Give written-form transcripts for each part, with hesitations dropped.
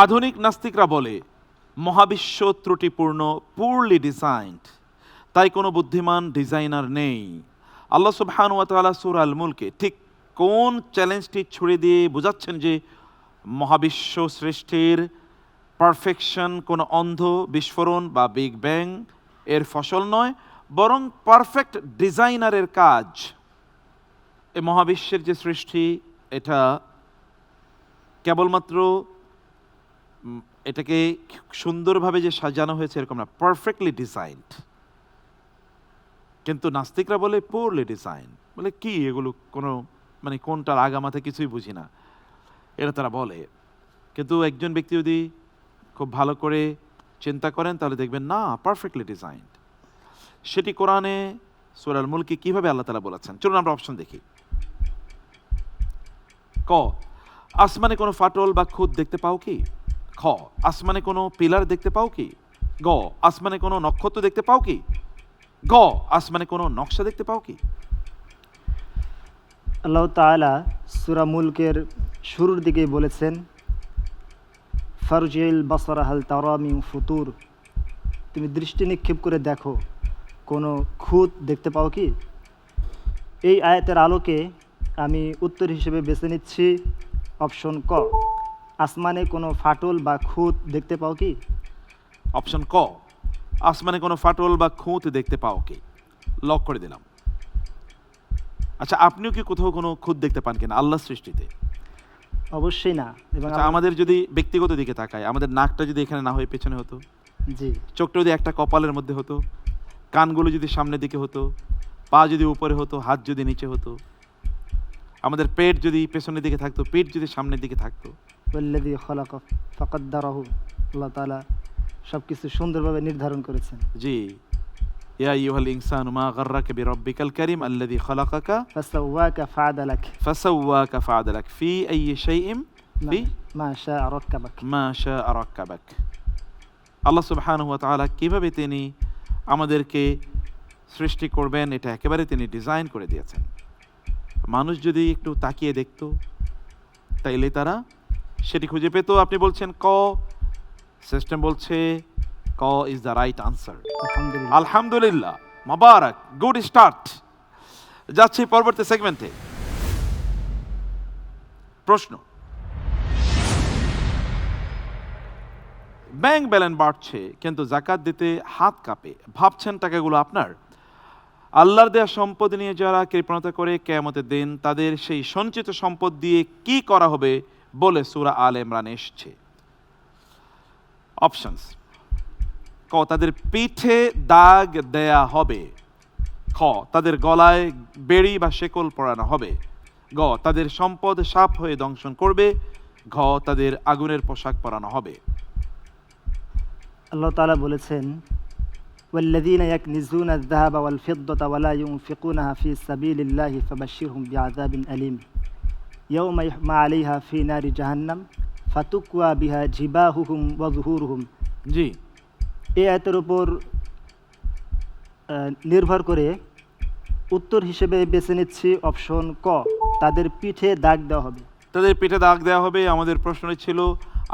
আধুনিক নাস্তিকরা বলে মহাবিশ্ব ত্রুটিপূর্ণ, পুরলি ডিজাইনড, তাই কোনো বুদ্ধিমান ডিজাইনার নেই। আল্লাহ সুবহানাহু ওয়া তাআলা সূরা আল মুলকে ঠিক কোন চ্যালেঞ্জটি ছুড়ে দিয়ে বোঝাচ্ছেন যে মহাবিশ্ব সৃষ্টির পারফেকশন কোনো অন্ধ বিস্ফোরণ বা বিগ ব্যাং এর ফসল নয়, বরং পারফেক্ট ডিজাইনারের কাজ। এই মহাবিশ্বের যে সৃষ্টি, এটা কেবলমাত্র এটাকে সুন্দরভাবে যে সাজানো হয়েছে এরকম না, পারফেক্টলি ডিজাইনড। কিন্তু নাস্তিকরা বলে পুরলি ডিজাইন। বলে কি এগুলো, কোনো মানে কোনটার আগামাথা কিছুই বুঝি না, এটা তারা বলে। কিন্তু একজন ব্যক্তি যদি খুব ভালো করে চিন্তা করেন তাহলে দেখবেন না, পারফেক্টলি ডিজাইনড। সেটি কোরআনে সূরা আল মুলকে কিভাবে আল্লাহ তাআলা বলেছেন, চলুন আমরা অপশন দেখি। ক, আসমানে কোনো ফাটল বা খুঁত দেখতে পাও কি? খ, আসমানে কোনো পিলার দেখতে পাও কি? গ, আসমানে কোনো নক্ষত্র দেখতে পাও কি? গ, আসমানে কোনো নকশা দেখতে পাও কি? আল্লাহ তাআলা সূরা মুলকের শুরুর দিকেই বলেছেন, ফারজিল বাসারা হাল তারা মিন ফুতুর, তুমি দৃষ্টি নিক্ষেপ করে দেখো কোনো খুঁত দেখতে পাও কি? এই আয়াতের আলোকে আমি উত্তর হিসেবে বেছে নিচ্ছি অপশন ক, আসমানে কোনো ফাটল বা খুঁত দেখতে পাও কি? অপশন ক, আসমানে কোনো ফাটল বা খুঁত দেখতে পাও কি? লক করে দিলাম। আচ্ছা, আপনিও কি কোথাও কোনো খুঁত দেখতে পান কিনা আল্লাহর সৃষ্টিতে? অবশ্যই না। এবং আচ্ছা, আমাদের যদি ব্যক্তিগত দিকে তাকাই, আমাদের নাকটা যদি এখানে না হয়ে পেছনে হতো, জি, চোখটা যদি একটা কপালের মধ্যে হতো, কানগুলো যদি সামনের দিকে হতো, পা যদি উপরে হতো, হাত যদি নিচে হতো, আমাদের পেট যদি পেছনের দিকে থাকতো, পিঠ যদি সামনের দিকে থাকতো। ওয়াল্লাযী খালাকা ফাকাদ্দারাহু, আল্লাহ তাআলা সব কিছু সুন্দরভাবে নির্ধারণ করেছেন। জি, ইয়া আইয়ুহাল ইনসানু মা গাররাকা বিরাব্বিকাল কারীম আল্লাযী খালাকাকা ফাসাওয়াকা ফাআদালাক ফাসাওয়াকা ফাআদালাক ফি আইয়ি শাইইন ফি মা শাআ রাক্কাবাক। মা শাআ রাক্কাবাক। আল্লাহ সুবহানাহু ওয়া তাআলা কিভাবে তিনি আমাদেরকে সৃষ্টি করবেন এটা একেবারে তিনি ডিজাইন করে দিয়েছেন। মানুষ যদি একটু তাকিয়ে দেখতো তাইলে তারা সেটি খুঁজে পেত। আপনি বলছেন ক, সিস্টেম বলছে ক ইজ দ্য রাইট আনসার। আলহামদুলিল্লাহ। আলহামদুলিল্লাহ, মোবারক, গুড স্টার্ট। যাচ্ছি পরবর্তী সেগমেন্টে। প্রশ্ন, ব্যাংক ব্যালেন্স বাড়ছে কিন্তু জাকাত দিতে হাত কাঁপে, ভাবছেন টাকাগুলো আপনার। আল্লাহর দেয়া সম্পদ নিয়ে যারা কৃপণতা করে কিয়ামতের দিন তাদের সেই সঞ্চিত সম্পদ দিয়ে কি করা হবে বলে সূরা আল ইমরান এসেছে। অপশনস: ক, তাদের পিঠে দাগ দেয়া হবে। খ, তাদের গলায় বেড়ি বা শেকল পরানো হবে। গ, তাদের সম্পদ সাপ হয়ে দংশন করবে। ঘ, তাদের আগুনের পোশাক পরানো হবে। আল্লাহ তাআলা বলেছেন, ওয়াল্লাযীনা ইয়াকনিজুনা আয-যাহাবা ওয়াল ফিদ্দাতা ওয়া লা ইউনফিকুনাহা ফি সাবিলিল্লাহি ফাবাশশিরহুম বিআযাবিন আলীম ইয়াওমা ইউহমা আলাইহা ফি নারি জাহান্নাম ফাতুকওয়া বিহা জিবাহুহুম ওয়া যুহুরুহুম। জি, এই আয়াতের উপর নির্ভর করে উত্তর হিসেবে বেছে নিচ্ছি অপশন ক, তাদের পিঠে দাগ দেওয়া হবে। তাদের পিঠে দাগ দেওয়া হবে। আমাদের প্রশ্ন ছিল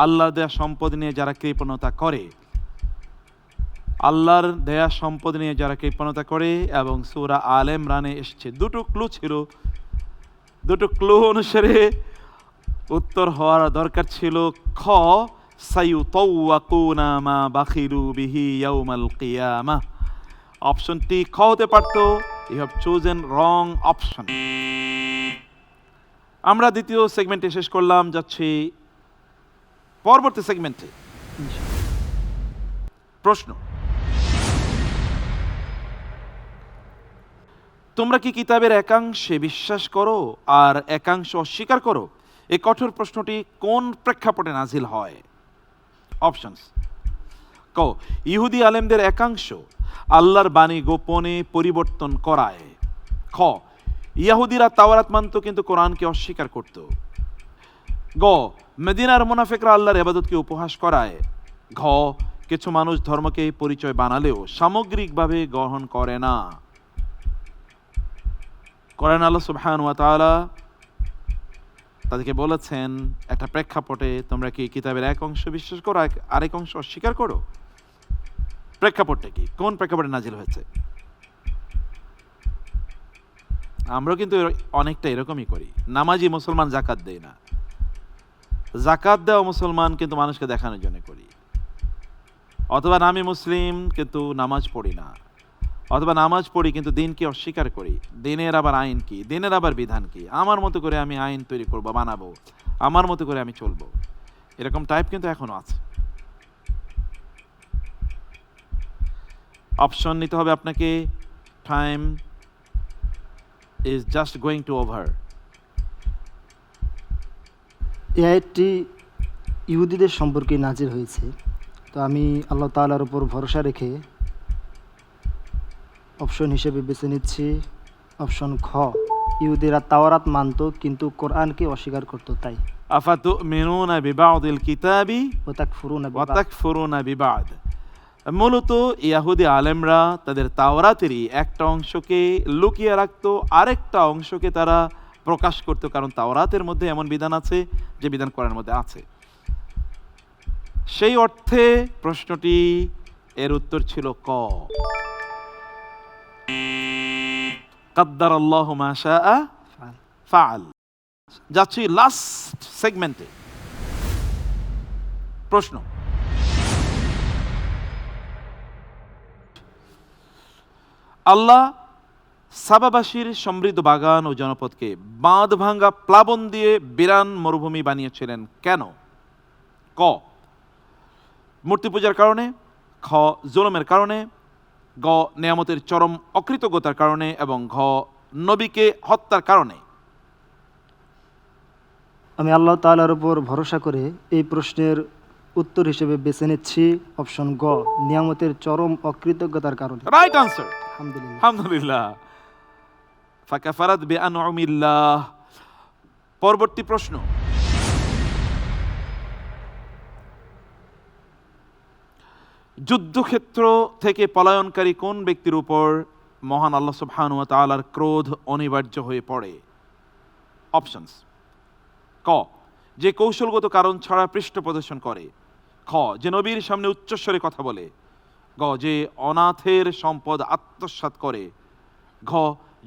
আল্লাহর দেয়া সম্পদ নিয়ে যারা কৃপণতা করে, আল্লাহর দেয়া সম্পদ নিয়ে যারা কৃপণতা করে, এবং সূরা আল ইমরানে এসেছে। দুটো ক্লু ছিল, দুটো ক্লু অনুসারে উত্তর হওয়ার দরকার ছিল খ, সায়ুতাওয়াকুনা মা বাখিলু বিহি ইয়াউমাল কিয়ামাহ। অপশনটি খ হতে পারত। You have chosen wrong option. আমরা দ্বিতীয় সেগমেন্টে শেষ করলাম, যাচ্ছি পরবর্তী সেগমেন্টে। প্রশ্ন, তোমরা কি কিতাবের একাংশে বিশ্বাস করো আর একাংশ অস্বীকার করো? এই কঠোর প্রশ্নটি কোন প্রেক্ষাপটে নাজিল হয়? অপশনস: ক, ইহুদি আলেমদের একাংশ আল্লাহর বাণী গোপনে পরিবর্তন করায়। খ, ইহুদিরা তাওরাত মানত কিন্তু কোরআনকে অস্বীকার করত। গ, মদিনার মুনাফিকরা আল্লাহর ইবাদতকে উপহাস করায়। ঘ, কিছু মানুষ ধর্মকে পরিচয় বানালেও সামগ্রিকভাবে গ্রহণ করে না। কোরআন আল্লাহ সুবহানাহু ওয়া তাআলা তাদেরকে বলেছেন একটা প্রেক্ষাপটে তোমরা কি কিতাবের এক অংশ বিশ্বাস করো আরেক অংশ অস্বীকার করো? প্রেক্ষাপটটা কি, কোন প্রেক্ষাপটে নাজিল হয়েছে? আমরা কিন্তু অনেকটা এরকমই করি। নামাজি মুসলমান জাকাত দেয় না, জাকাত দেওয়া মুসলমান কিন্তু মানুষকে দেখানোর জন্য করি। অথবা আমি মুসলিম কিন্তু নামাজ পড়ি না, অথবা নামাজ পড়ি কিন্তু দিনকে অস্বীকার করি। দিনের আবার আইন কি, দিনের আবার বিধান কি, আমার মতো করে আমি আইন তৈরি করব, বানাবো, আমার মতো করে আমি চলবো, এরকম টাইপ কিন্তু এখনো আছে। অপশন নিতে হবে আপনাকে। Time is just going to over. এই আয়াতটি ইহুদিদের সম্পর্কে নাজিল হয়েছে। তো আমি আল্লাহ তাআলার উপর ভরসা রেখে অপশন হিসেবে বেছে নিচ্ছি অপশন খ। ইহুদিরা তাওরাত মানত কিন্তু কোরআনকে অস্বীকার করত, তাই। আফাতুমিনুনা বিবাদিল কিতাবি ও তাকফুরুনা ওয়া তাকফুরুনা বিবাদ। মূলত ইহুদি আলেমরা তাদের তাওরাতেরই একটা অংশকে লুকিয়ে রাখতো, আরেকটা অংশকে তারা প্রকাশ করত, কারণ তাওরাতের মধ্যে এমন বিধান আছে যে বিধান কোরআনের মধ্যে আছে। সেই অর্থে প্রশ্নটি এর উত্তর ছিল ক। কাদ্দারাল্লাহু মা শাআ ফাআল। যাচ্ছি লাস্ট সেগমেন্টে। প্রশ্ন, আল্লাহ সাবাবাসীর সমৃদ্ধ বাগান ও জনপদকে বাঁধ ভাঙ্গা প্লাবন দিয়ে বিরান মরুভূমি বানিয়েছিলেন কেন? ক, মূর্তি পূজার কারণে, খ জুলুমের কারণে, গ নিয়ামতের চরম অকৃতজ্ঞতার কারণে, এবং ঘ নবীকে হত্যার কারণে। আমি আল্লাহ তাআলার উপর ভরসা করে এই প্রশ্নের উত্তর হিসেবে বেছে নিচ্ছি অপশন গ, নিয়ামতের চরম অকৃতজ্ঞতার কারণে। Right answer. আলহামদুলিল্লাহ। আলহামদুলিল্লাহ। ফাকাফারাত বিআনউমিল্লাহ। পরবর্তী প্রশ্ন, যুদ্ধক্ষেত্র থেকে পলায়নকারী কোন ব্যক্তির উপর মহান আল্লাহ সুবহানাহু ওয়া তাআলার ক্রোধ অনিবার্য হয়ে পড়ে? অপশনস: ক, যে কৌশলগত কারণ ছাড়া পৃষ্ঠ প্রদর্শন করে, খ, যে নবীর সামনে উচ্চস্বরে কথা বলে, গ, যে অনাথের সম্পদ আত্মসাৎ করে, ঘ,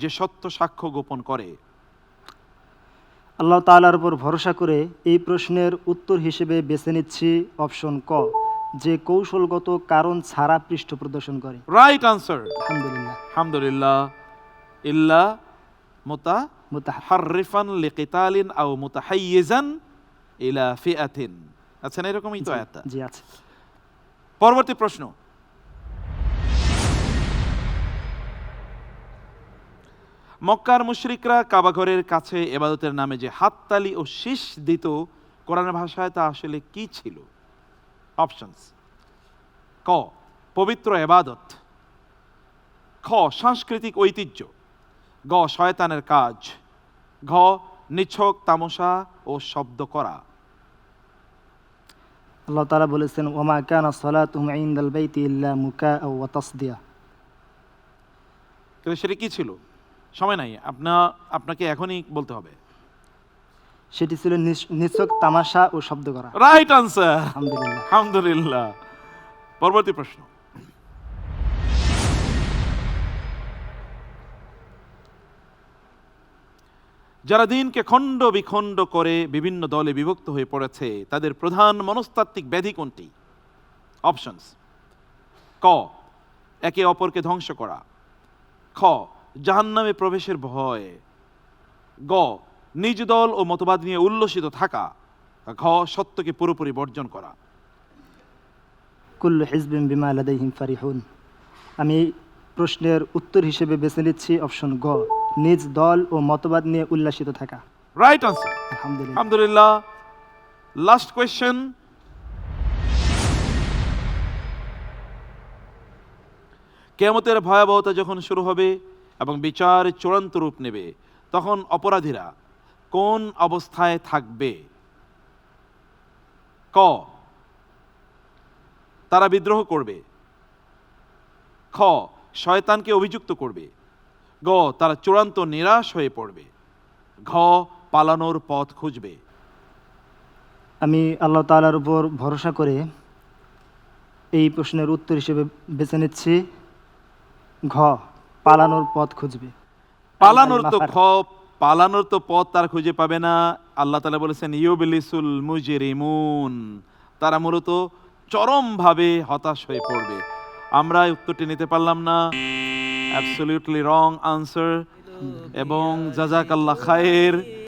যে সত্য সাক্ষ্য গোপন করে। আল্লাহ তাআলার উপর ভরসা করে এই প্রশ্নের উত্তর হিসেবে বেছে নিচ্ছি অপশন ক, যে কৌশলগত কারণ ছাড়া পৃষ্ঠ প্রদর্শন করে। Right answer. আলহামদুলিল্লাহ। আলহামদুলিল্লাহ। ইল্লা মুতাহার মুতাহাররিফান লিকিতালিন আও মুতাহাইয়িজান ইলা ফিআতিন। আচ্ছা, না এরকমই তো আয়াতটা। জি আছে। পরবর্তী প্রশ্ন, মক্কার মুশরিকরা কাবা ঘরের কাছে ইবাদতের নামে যে হাততালি ও শীষ দিত, কোরআনের ভাষায় তা আসলে কি ছিল? অপশনস: ক, পবিত্র ইবাদত, খ, সাংস্কৃতিক ঐতিহ্য, গ, শয়তানের কাজ, ঘ, নিছক তামাশা ও শব্দ করা। আল্লাহ তাআলা বলেছেন, ওমা কানা সালাতুহুম ইনদাল বাইতি ইল্লা মুকাআ ওয়া তাসদিয়া। কিন্তু সেটা কি ছিল? সময় নাই, আপনাকে এখনই বলতে হবে। সেটি ছিল নিছক তামাশা ও শব্দ করা। Right answer. আলহামদুলিল্লাহ। আলহামদুলিল্লাহ। পরবর্তী প্রশ্ন, যারা দিনকে খণ্ড বিখণ্ড করে বিভিন্ন দলে বিভক্ত হয়ে পড়েছে, তাদের প্রধান মনস্তাত্ত্বিক ব্যাধি কোনটি? অপশনস: ক, একে অপরকে ধ্বংস করা, খ, জাহান্নামে প্রবেশের ভয়, গ, নিজ দল ও মতবাদ নিয়ে উল্লসিত থাকা, ঘ, সত্যকে পুরোপুরি বর্জন করা। কুল্লু হিজবিন বিমা লাদাইহিম ফারিহুন। আমি প্রশ্নের উত্তর হিসেবে বেছে নিচ্ছি অপশন গ, নিজ দল ও মতবাদ নিয়ে উল্লাসিত থাকা। Right answer. আলহামদুলিল্লাহ। আলহামদুলিল্লাহ। লাস্ট কোয়েশ্চেন, কিয়ামতের ভয়াবহতা যখন শুরু হবে এবং বিচার চূড়ান্ত রূপ নেবে, তখন অপরাধীরা কোন অবস্থায় থাকবে? ক, তারা বিদ্রোহ করবে, খ, শয়তানকে অভিযুক্ত করবে, গ, তারা চূড়ান্ত নিরাশ হয়ে পড়বে, ঘ, পালানোর পথ খুঁজবে? আমি আল্লাহ তাআলার উপর ভরসা করে এই প্রশ্নের উত্তর হিসেবে বেছে নিচ্ছি ঘ, পালানোর পথ খুঁজবে। পালানোর তো মাফার। পালানোর তো পথ তার খুঁজে পাবে না। আল্লাহ তাআলা বলেছেন ইউবলিসুল মুজরিমুন, তারা মূলত চরমভাবে হতাশ হয়ে পড়বে। আমরা এই উত্তরটি নিতে পারলাম না, অ্যাবসলিউটলি রং আনসার। এবং জাযাকাল্লাহ খায়ের।